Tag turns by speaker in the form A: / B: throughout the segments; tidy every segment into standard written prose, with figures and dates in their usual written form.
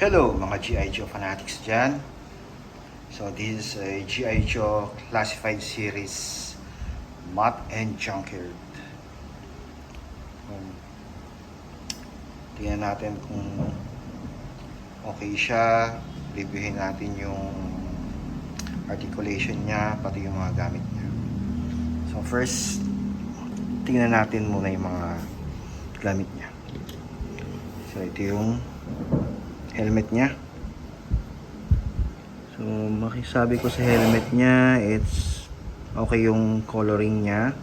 A: Hello mga G.I. Joe fanatics dyan. So this is a G.I. Joe Classified Series Matte and Junkyard. Tingnan natin kung okay siya. Reviewin natin yung articulation niya, pati yung mga gamit niya. So first, tingnan natin muna yung mga gamit niya. So ito yung helmet niya. So makisabi ko sa helmet niya, it's okay yung coloring niya.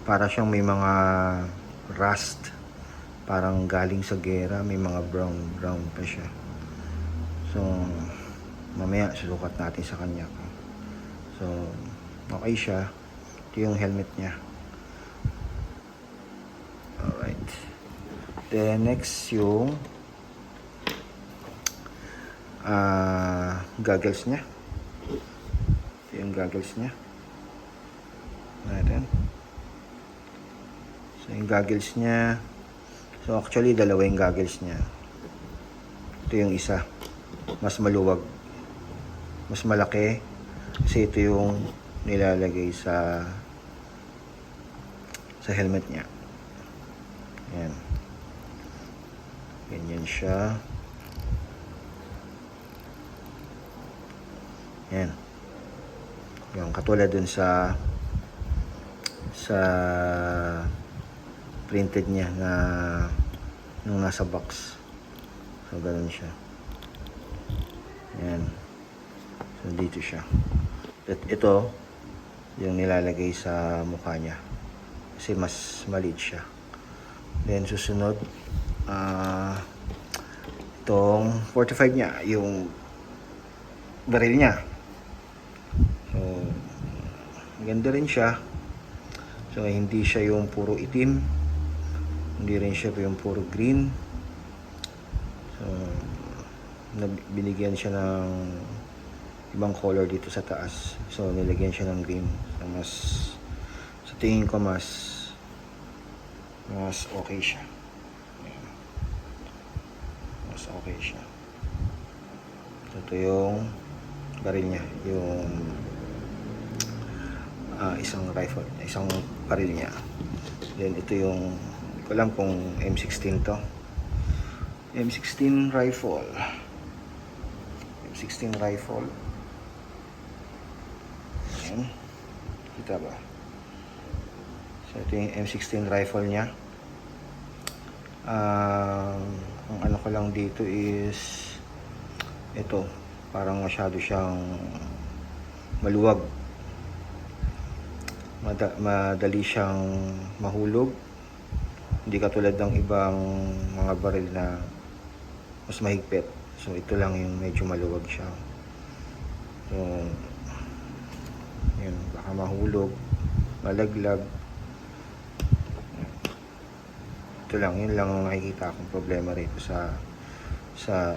A: Para siyang may mga rust, parang galing sa gera, may mga brown pa siya. So mamaya susukat natin sa kanya. So okay siya. Ito yung helmet niya. Alright. Then next yung goggles niya. Ito yung goggles niya. Natin. So yung goggles niya. So actually dalawa yung goggles niya. Ito yung isa. Mas maluwag. Mas malaki. Kasi ito yung nilalagay sa helmet niya. Ayan. Ganyan siya. Yan. Yung katulad dun sa printed niya na nung nasa box. So ganun siya. Yan. So dito siya. Ito yung nilalagay sa mukha niya. Kasi mas maliit siya. Then susunod itong 45 niya, yung baril niya. So maganda rin siya. So hindi siya yung puro itim, hindi rin siya yung puro green. So binigyan siya ng ibang color dito sa taas. So nilagyan siya ng green. So mas, sa tingin ko mas okay siya. Mas okay siya. Ito yung baril niya, yung isang rifle, isang baril niya. Then ito yung, hindi ko alam kung M16 to. M16 rifle. M16 rifle. Ayan. Kita ba? So ito yung M16 rifle niya. Ang ano ko lang dito is ito, parang masyado siyang maluwag. Madali siyang mahulog. Hindi katulad ng ibang mga baril na mas mahigpit. So ito lang yung medyo maluwag siya. So yun, baka mahulog, malaglag. Ito lang, yun lang ang nakikita akong problema rito sa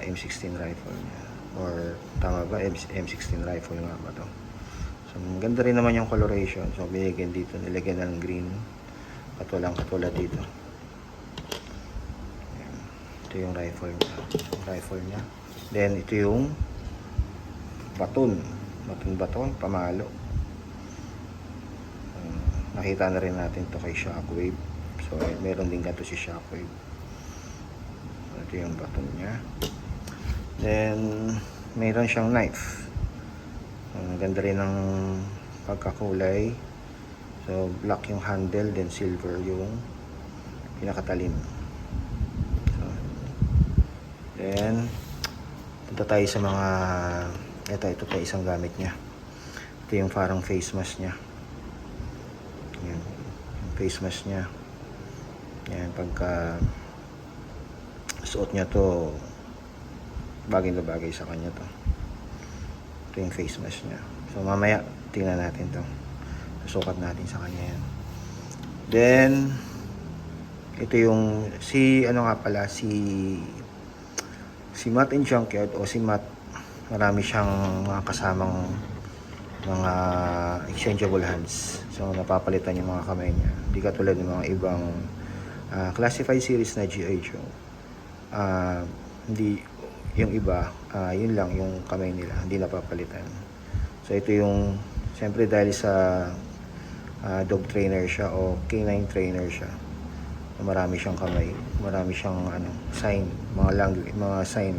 A: M16 rifle niya. Or tama ba, M16 rifle nga ba to? So maganda rin naman yung coloration. So binigyan dito, nilagyan ng green. Katulad dito. Ayan. Ito yung rifle niya. Then ito yung baton, pamalo. Nakita na rin natin to kay Shockwave. So meron din ganito si Shockwave. Ito yung baton niya. Then meron siyang knife. Ganda rin ng pagkakulay. So black yung handle, then silver yung pinakatalim. So, then punta tayo sa mga ito pa isang gamit niya. Ito yung parang face mask niya. Yan, yung face mask niya. Yan, pagka suot niya to, bagay na bagay sa kanya to. Ito yung face mask niya. So mamaya tingnan natin to, susukat natin sa kanya yan. Then ito yung si Matte and Junkyard o si Matte. Marami siyang mga kasamang mga exchangeable hands. So napapalitan yung mga kamay niya. Hindi katulad ng mga ibang classified series na G.I. Joe. Hindi, yung iba, yun lang yung kamay nila, hindi napapalitan. So ito yung, siyempre dahil sa dog trainer siya o canine trainer siya, marami siyang kamay, marami siyang sign, mga language, mga sign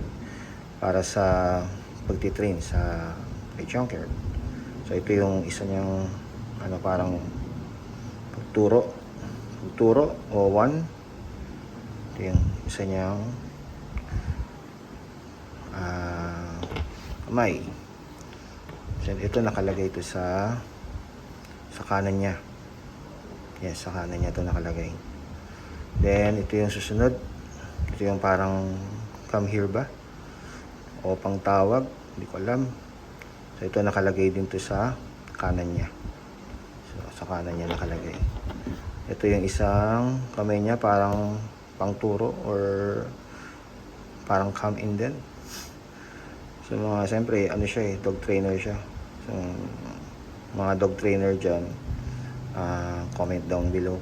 A: para sa pagtitrain sa kay Junkyard. So ito yung isa niyang parang pagturo o one. Ito yung isa niyang kamay. So ito nakalagay ito sa kanan niya. Yes, sa kanan niya ito nakalagay. Then ito yung susunod. Ito yung parang come here ba? O pangtawag, hindi ko alam. So ito nakalagay din to sa kanan niya. So sa kanan niya nakalagay. Ito yung isang kamay niya parang pangturo or parang come in din. So mga siyempre siya dog trainer siya. So mga dog trainer dyan, comment down below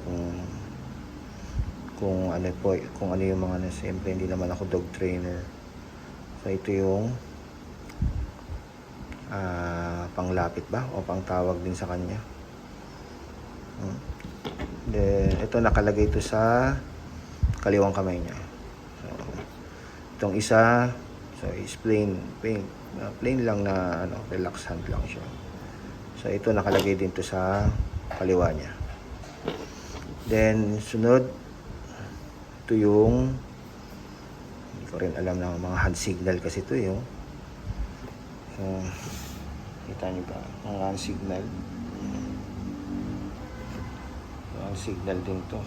A: kung ano yung mga siyempre hindi naman ako dog trainer. So ito yung panglapit ba o pangtawag din sa kanya. Then ito nakalagay ito sa kaliwang kamay niya. So itong isa, so is plain lang na relax hand lang siya. So ito nakalagay din to sa kaliwa niya. Then sunod, ito yung hindi ko rin alam ng mga hand signal kasi ito yung so, kita niyo ba mga hand signal. So, hand signal din to.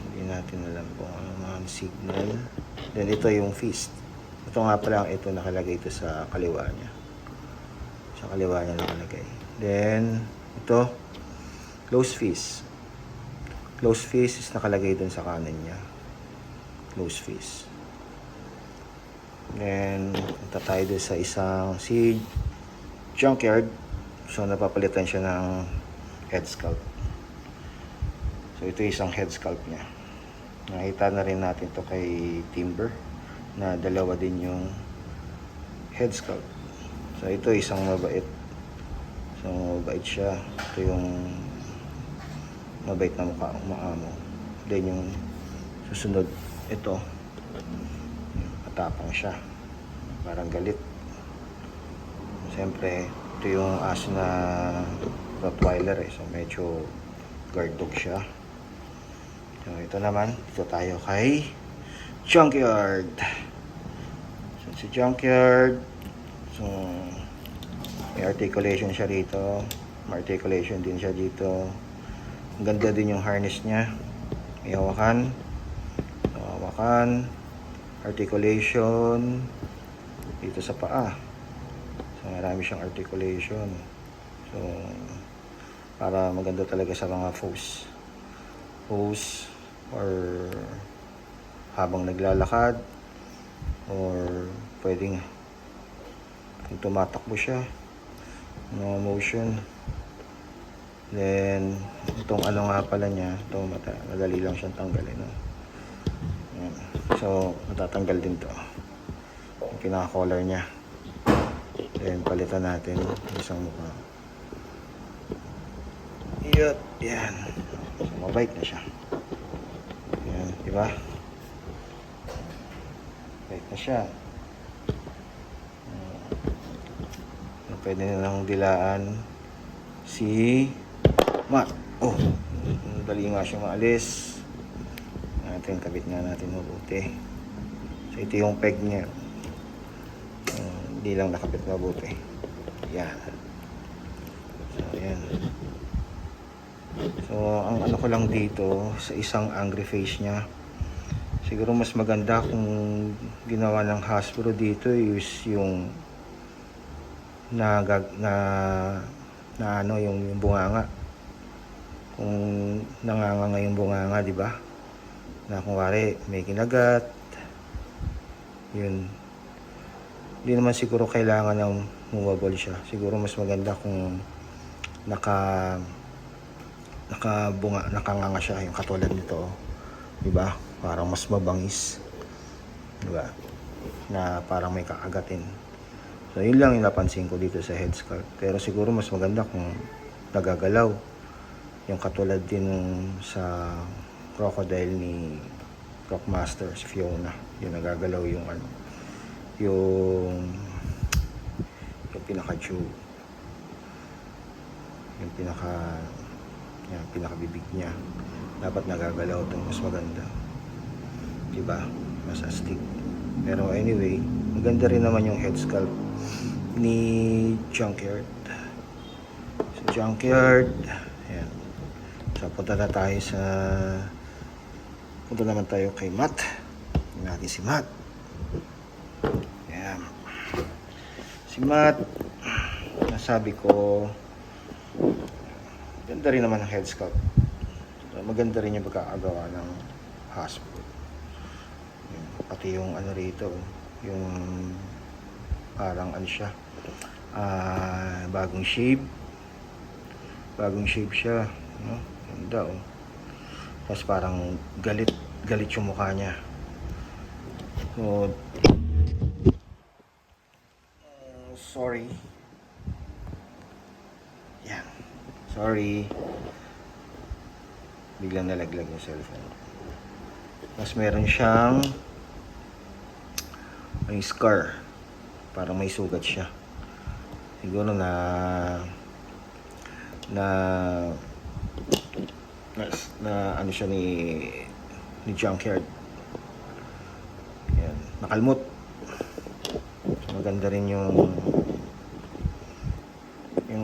A: Hindi natin alam kung ano mga signal. Then ito yung fist. Ito nga pala, ito nakalagay ito sa kaliwa niya. Sa kaliwa niya nakalagay. Then ito, close fist. Close fist is nakalagay dun sa kanan niya. Close fist. Then punta tayo dun sa isang si Junkyard. So napapalitan siya ng head sculpt. So ito isang head sculpt niya. Nakita na rin natin to kay Timber na dalawa din yung head sculpt. So ito isang mabait. So mabait siya. Ito yung mabait na mukha, umaamo. Then yung susunod, ito matapang siya. Parang galit. Siyempre, ito yung aso na Rottweiler So medyo guard dog siya. So ito naman, dito tayo kay Junkyard. So si Junkyard, so may articulation siya dito. May articulation din siya dito. Ang ganda din yung harness niya. May hawakan. So, hawakan. Articulation. Dito sa paa. So marami siyang articulation. So para maganda talaga sa mga pose or habang naglalakad or pwedeng kung tumatakbo siya no motion. Then itong nga pala niya, ito madali lang siyang tanggalin Ayan. So matatanggal din to yung pinaka-collar niya. Then palitan natin isang mukha. Yan. So, mabait na siya. Yan, di ba? Mabait na siya. Pwede na lang dilaan si Matt. Oh, dali nga siya maalis. Kabit nga natin mabuti. So ito yung peg niya. Hindi lang nakabit mabuti. Yan. So yan. So ang ko lang dito sa isang angry face niya, siguro mas maganda kung ginawa ng Hasbro dito is yung yung bunganga. Kung nanganganga yung bunganga, di ba? Na kung wari may kinagat. Yun. Hindi naman siguro kailangan ng movable siya. Siguro mas maganda kung nakanganga siya, yung katulad nito. Diba? Parang mas mabangis. Diba? Na parang may kakagatin. So, yun lang yung napansin ko dito sa head sculpt. Pero siguro mas maganda kung nagagalaw. Yung katulad din sa crocodile ni Croc-Master, si Fiona. Yung nagagalaw yung ano, yung pinaka-tube. Yung pinaka-bibig niya. Dapat nagagalaw ito. Mas maganda. Diba? Mas astig. Pero anyway, maganda rin naman yung head sculpt ni Junkyard. So, Junkyard. Ayan. So, punta naman tayo kay Matt. Tingnan natin si Matt. Ayan. Si Matt, nasabi ko, ganda rin naman ang head sculpt. So, maganda rin yung pagkakagawa ng hasp. Pati yung ano rito, yung parang ano siya, bagong shape siya, no? Ganda, oh. Tapos parang galit yung mukha niya. So, sorry. Yan. Sorry. Biglang nalaglag yung cellphone. Tapos meron siyang may scar. Parang may sugat siya. Siguro na ano siya ni Junkyard. Yan. Nakalmot. Maganda rin yung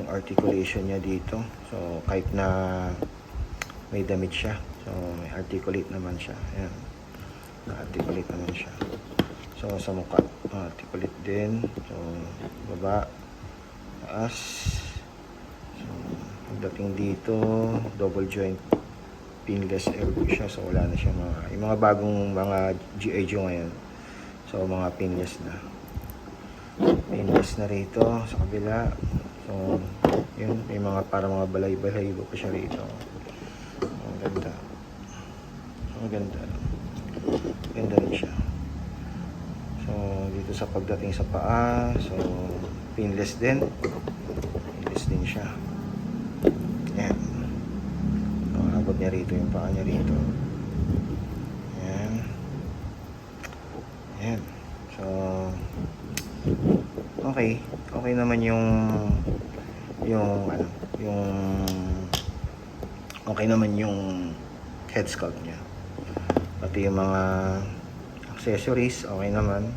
A: articulation niya dito. So, kahit na may damit siya. So, may articulate naman siya. Ayan. Na-articulate naman siya. So, sa mukha, articulate din. So, baba, taas. So, pagdating dito, double joint, pinless elbow siya. So, wala na siya yung mga bagong mga G.I. Joe ngayon. So, mga pinless na. Pinless na rito, sa kabila. So, yun, may mga parang mga balay-balay pa siya rito. Ang ganda. Ang ganda. Ganda rin siya. So, dito sa pagdating sa paa, so, pinless din. Pinless din siya. Ayan. So, abot niya rito yung paa niya rito. Ayan. Ayan. So, okay. Okay naman okay naman yung head sculpt niya. Pati yung mga accessories, okay naman.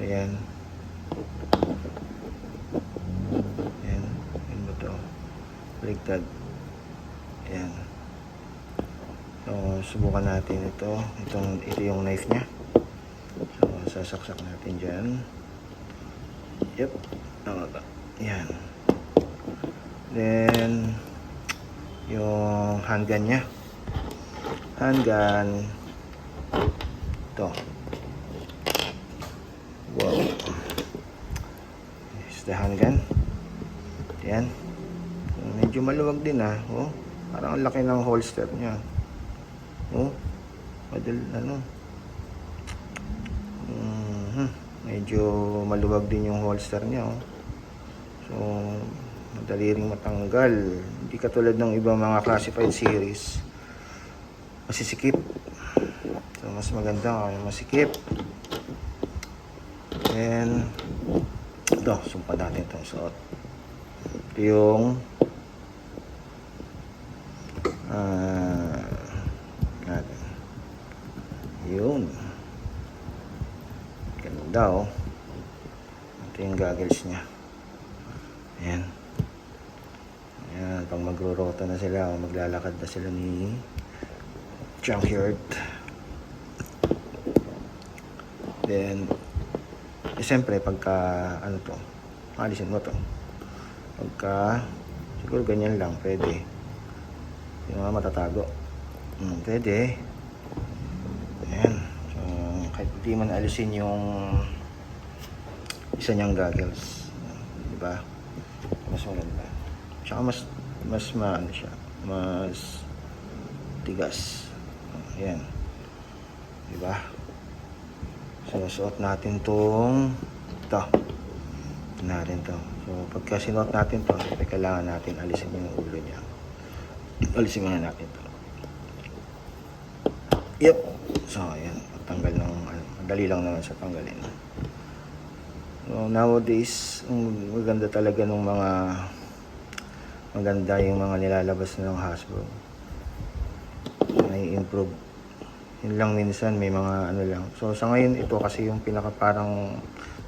A: Ayan. Ayan. Ayan ba ito? Baligtad. Ayan. So, subukan natin ito. Ito yung knife niya. So, sasaksak natin dyan. Yep. Ayan. Then, yung handgun niya. Handgun. Ito. Wow. This is the handgun. Ayan. Medyo maluwag din, ah. Oh, parang ang laki ng holster niya. Oh. Medyo maluwag din yung holster niya, oh. So, madali ring matanggal. Hindi katulad ng ibang mga classified series. Masisikip. So, mas maganda kung masikip. And, ito, sumpa natin itong suot. Ito yung natin. Yun. Ganda, oh. Ito yung goggles niya. Ayan. Ayan, pag magro-rota na sila o maglalakad na sila ni Junkyard. Then, siyempre, pagka, ano to, alisin mo to. Pagka, siguro ganyan lang, pwede. Yung mga matatago. Pwede. Ayan. So, kahit di man alisin yung isa niyang goggles. Diba? Mas maganda. Tsaka mas maano siya. mas tigas. Ayan. Diba? So, suot natin tong ito. Natin to. So, pagka sinuot natin to, kailangan natin alisin yung ulo niya. Alisin muna natin to. Yep. So, ayan. Tanggal ng, madali lang naman sa tanggalin. So, nowadays, maganda talaga ng mga maganda yung mga nilalabas ng Hasbro. May improve. Yun lang minsan, may mga ano lang. So, sa ngayon, ito kasi yung pinaka parang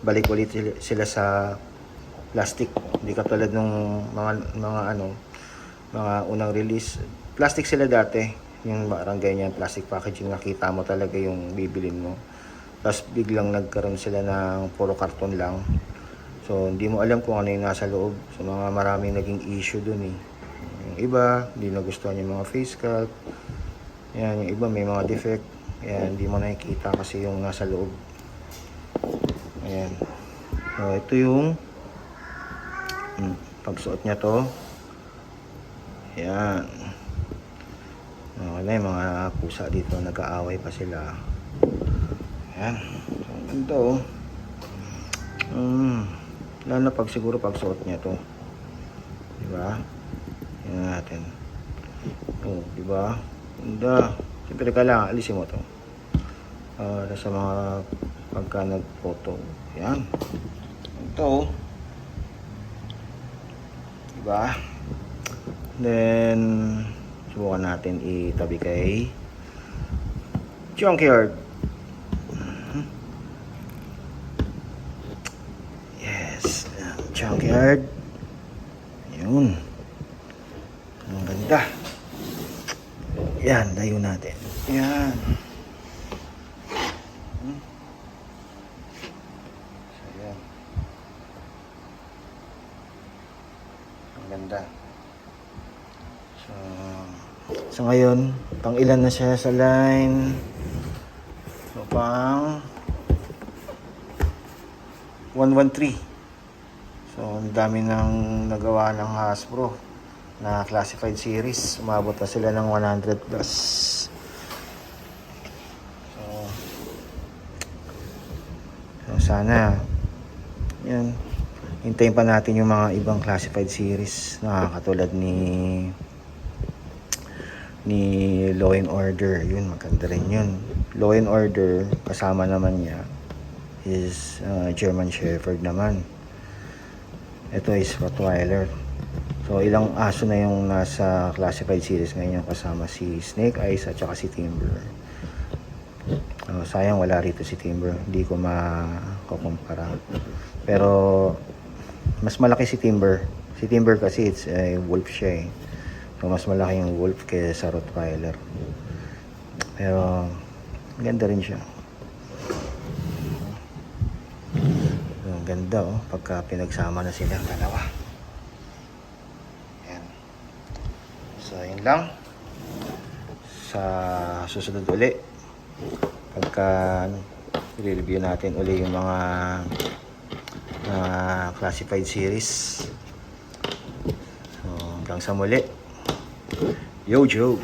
A: balik ulit sila sa plastic. Hindi katulad nung mga unang release. Plastic sila dati. Yung parang ganyan, plastic packaging. Nakita mo talaga yung bibilin mo. Tapos biglang nagkaroon sila ng puro karton lang. So, hindi mo alam kung ano yung nasa loob. So, maraming naging issue dun eh. Yung iba, hindi nagustuhan yung mga face sculpt. Yan, yung iba may mga defect. Yan, hindi mo nakikita kasi yung nasa loob. Ayan. So, ito yung pagsuot niya to. Ayan. Okay na yung mga pusa dito. Nag-aaway pa sila. Ayan. So, ganito oh. Lalo na pag siguro pagsuot niya to. Diba? Yan natin. Oh, diba? Ganda. Siyempre kailangan alisin mo to. Para sa mga pagka nag-photo. Yan. Ito oh. Diba? Then, subukan natin itabi kay Junkyard. Yes. Junkyard. Yun. Ang ganda. Yan, dayo natin. Yan. So, yan. Ang ganda. So ngayon, pang ilan na siya sa line? So, pang 113. So, ang dami nang nagawa ng Hasbro na classified series. Umabot na sila ng 100 plus. So sana yan, hintayin pa natin yung mga ibang classified series na katulad ni Law and Order. Yun, maganda rin yun. Law and Order, kasama naman niya is German Shepherd naman. Ito is Rottweiler. So, ilang aso na yung nasa classified series ngayon, kasama si Snake Eyes at saka si Timber. Sayang wala rito si Timber. Hindi ko makukumpara. Pero, mas malaki si Timber. Si Timber kasi it's wolf siya eh. So, mas malaki yung wolf kaysa sa Rottweiler. Pero, ganda rin siya. Ang ganda oh, pagka pinagsama na sila dalawa. Ayan. So, yun lang. Sa susunod uli, pagka i-review natin uli yung mga classified series. So, hanggang sa muli. Yo, Joe!